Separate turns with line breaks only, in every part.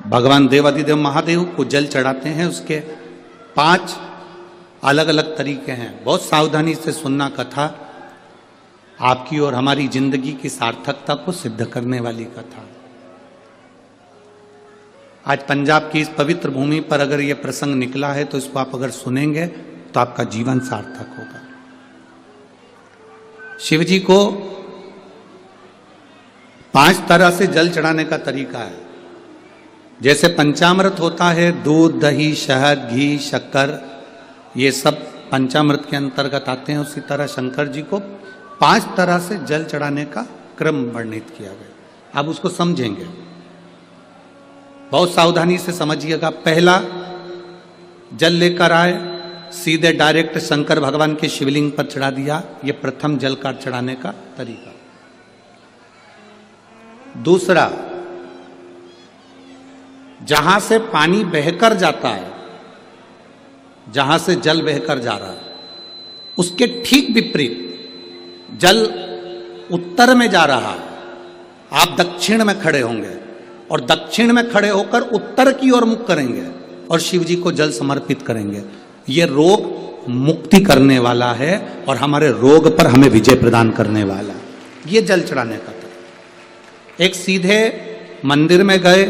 भगवान देवाधिदेव महादेव को जल चढ़ाते हैं। उसके 5 अलग अलग तरीके हैं। बहुत सावधानी से सुनना कथा, आपकी और हमारी जिंदगी की सार्थकता को सिद्ध करने वाली कथा। आज पंजाब की इस पवित्र भूमि पर अगर यह प्रसंग निकला है तो इसको आप अगर सुनेंगे तो आपका जीवन सार्थक होगा। शिव जी को 5 तरह से जल चढ़ाने का तरीका है। जैसे पंचामृत होता है, दूध, दही, शहद, घी, शक्कर, ये सब पंचामृत के अंतर्गत आते हैं। उसी तरह शंकर जी को 5 तरह से जल चढ़ाने का क्रम वर्णित किया गया। अब उसको समझेंगे, बहुत सावधानी से समझिएगा। पहला, जल लेकर आए, सीधे डायरेक्ट शंकर भगवान के शिवलिंग पर चढ़ा दिया। यह प्रथम जल का चढ़ाने का तरीका। दूसरा, जहां से पानी बहकर जाता है, जहां से जल बहकर जा रहा है, उसके ठीक विपरीत जल उत्तर में जा रहा है, आप दक्षिण में खड़े होंगे और दक्षिण में खड़े होकर उत्तर की ओर मुख करेंगे और शिव जी को जल समर्पित करेंगे। यह रोग मुक्ति करने वाला है और हमारे रोग पर हमें विजय प्रदान करने वाला है। यह जल चढ़ाने का तरीका। एक, सीधे मंदिर में गए,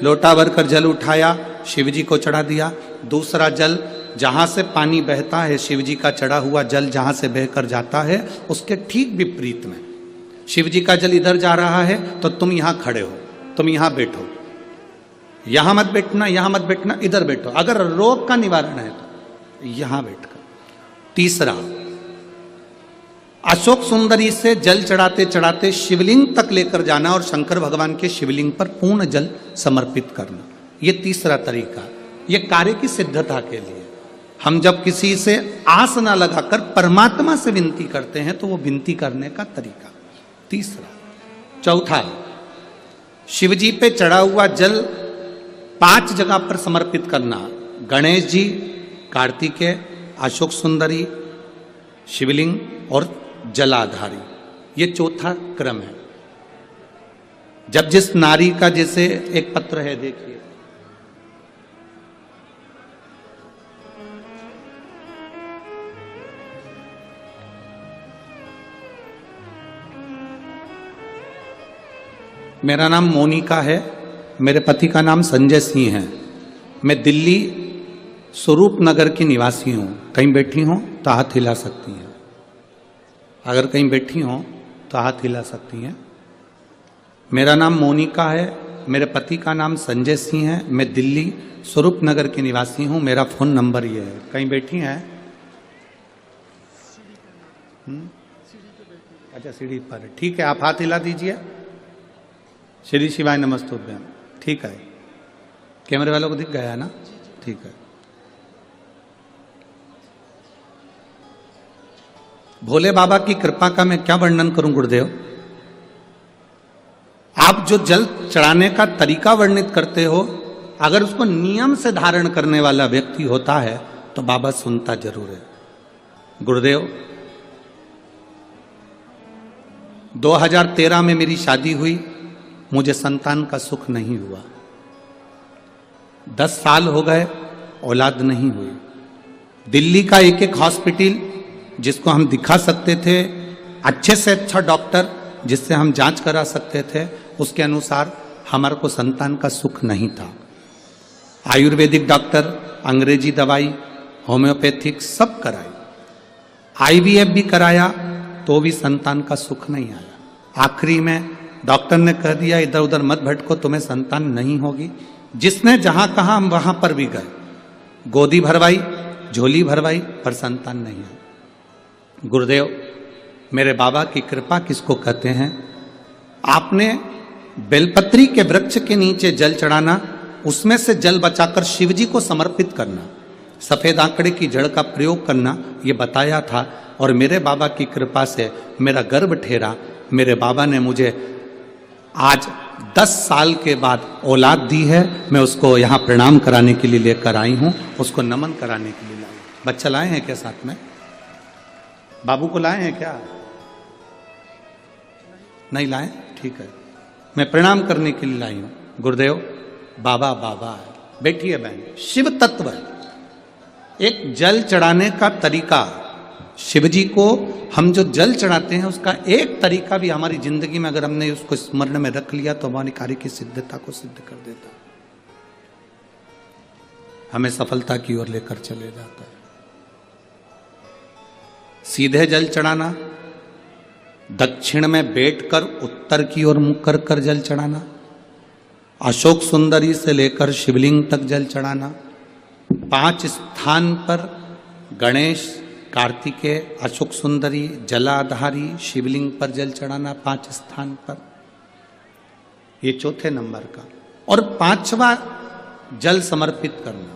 लोटा भरकर जल उठाया, शिव जी को चढ़ा दिया। दूसरा, जल जहां से पानी बहता है, शिव जी का चढ़ा हुआ जल जहां से बहकर जाता है, उसके ठीक विपरीत में शिव जी का जल इधर जा रहा है तो तुम यहां खड़े हो, तुम यहां बैठो, यहां मत बैठना, यहां मत बैठना, इधर बैठो। अगर रोग का निवारण है तो यहां बैठकर। तीसरा, अशोक सुंदरी से जल चढ़ाते चढ़ाते शिवलिंग तक लेकर जाना और शंकर भगवान के शिवलिंग पर पूर्ण जल समर्पित करना। यह तीसरा तरीका। यह कार्य की सिद्धता के लिए। हम जब किसी से आस ना लगाकर परमात्मा से विनती करते हैं तो वो विनती करने का तरीका। तीसरा। चौथा, शिव जी पे चढ़ा हुआ जल 5 जगह पर समर्पित करना। गणेश जी, कार्तिकेय, अशोक सुंदरी, शिवलिंग और जलाधारी। ये चौथा क्रम है। जब जिस नारी का, जैसे एक पत्र है, देखिए, मेरा नाम मोनिका है, मेरे पति का नाम संजय सिंह है। मैं दिल्ली स्वरूप नगर की निवासी हूँ। कहीं बैठी हो तो हाथ हिला सकती हैं। अगर कहीं बैठी हो तो हाथ हिला सकती हैं। मेरा नाम मोनिका है, मेरे पति का नाम संजय सिंह है। मैं दिल्ली स्वरूप नगर की निवासी हूँ। मेरा फ़ोन नंबर ये है। कहीं बैठी हैं? अच्छा, सीढ़ी पर है। ठीक है, आप हाथ हिला दीजिए। श्री शिवाय नमस्तुभ्यम। ठीक है, कैमरे वालों को दिख गया है ना? ठीक है। भोले बाबा की कृपा का मैं क्या वर्णन करूं गुरुदेव। आप जो जल चढ़ाने का तरीका वर्णित करते हो, अगर उसको नियम से धारण करने वाला व्यक्ति होता है तो बाबा सुनता जरूर है। गुरुदेव, 2013 में मेरी शादी हुई, मुझे संतान का सुख नहीं हुआ। 10 साल हो गए, औलाद नहीं हुई। दिल्ली का एक एक हॉस्पिटल जिसको हम दिखा सकते थे, अच्छे से अच्छा डॉक्टर जिससे हम जांच करा सकते थे, उसके अनुसार हमारे को संतान का सुख नहीं था। आयुर्वेदिक डॉक्टर, अंग्रेजी दवाई, होम्योपैथिक सब कराई, IVF भी कराया तो भी संतान का सुख नहीं आया। आखिरी में डॉक्टर ने कह दिया, इधर उधर मत भटको, तुम्हें संतान नहीं होगी। जिसने जहां कहा हम वहां पर भी गए, गोदी भरवाई, झोली भरवाई, पर संतान नहीं है। गुरुदेव, मेरे बाबा की कृपा किसको कहते हैं? आपने बेलपत्री के वृक्ष के नीचे जल चढ़ाना, उसमें से जल बचाकर शिव जी को समर्पित करना, सफेद आंकड़े की जड़ का प्रयोग करना, ये बताया था। और मेरे बाबा की कृपा से मेरा गर्भ ठेरा। मेरे बाबा ने मुझे आज 10 साल के बाद औलाद दी है। मैं उसको यहाँ प्रणाम कराने के लिए लेकर आई हूँ, उसको नमन कराने के लिए लाई। बच्चा लाए हैं क्या साथ में? बाबू को लाए हैं क्या? नहीं लाए? ठीक है, मैं प्रणाम करने के लिए लाई हूँ। गुरुदेव, बाबा बाबा है। बैठिए बहन, शिव तत्व है। एक जल चढ़ाने का तरीका, शिव जी को हम जो जल चढ़ाते हैं उसका एक तरीका भी हमारी जिंदगी में अगर हमने उसको स्मरण में रख लिया तो हमारी कार्य की सिद्धता को सिद्ध कर देता, हमें सफलता की ओर लेकर चले जाता है। सीधे जल चढ़ाना, दक्षिण में बैठकर उत्तर की ओर मुख कर कर जल चढ़ाना, अशोक सुंदरी से लेकर शिवलिंग तक जल चढ़ाना, 5 स्थान पर गणेश, कार्तिकेय, अशोक सुंदरी, जलाधारी, शिवलिंग पर जल चढ़ाना 5 स्थान पर, ये चौथे नंबर का। और 5वां जल समर्पित करना,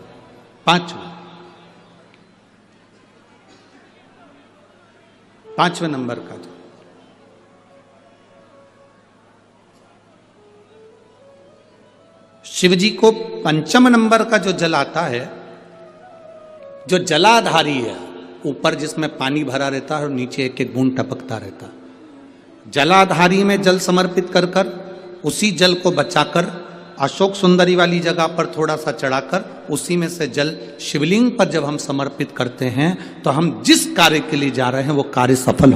5वें नंबर का जल। शिव जी को 5 नंबर का जो जल आता है, जो जलाधारी है, ऊपर जिसमें पानी भरा रहता है और नीचे एक एक बूंद टपकता रहता, जलाधारी में जल समर्पित कर कर उसी जल को बचाकर अशोक सुंदरी वाली जगह पर थोड़ा सा चढ़ाकर उसी में से जल शिवलिंग पर जब हम समर्पित करते हैं तो हम जिस कार्य के लिए जा रहे हैं वो कार्य सफल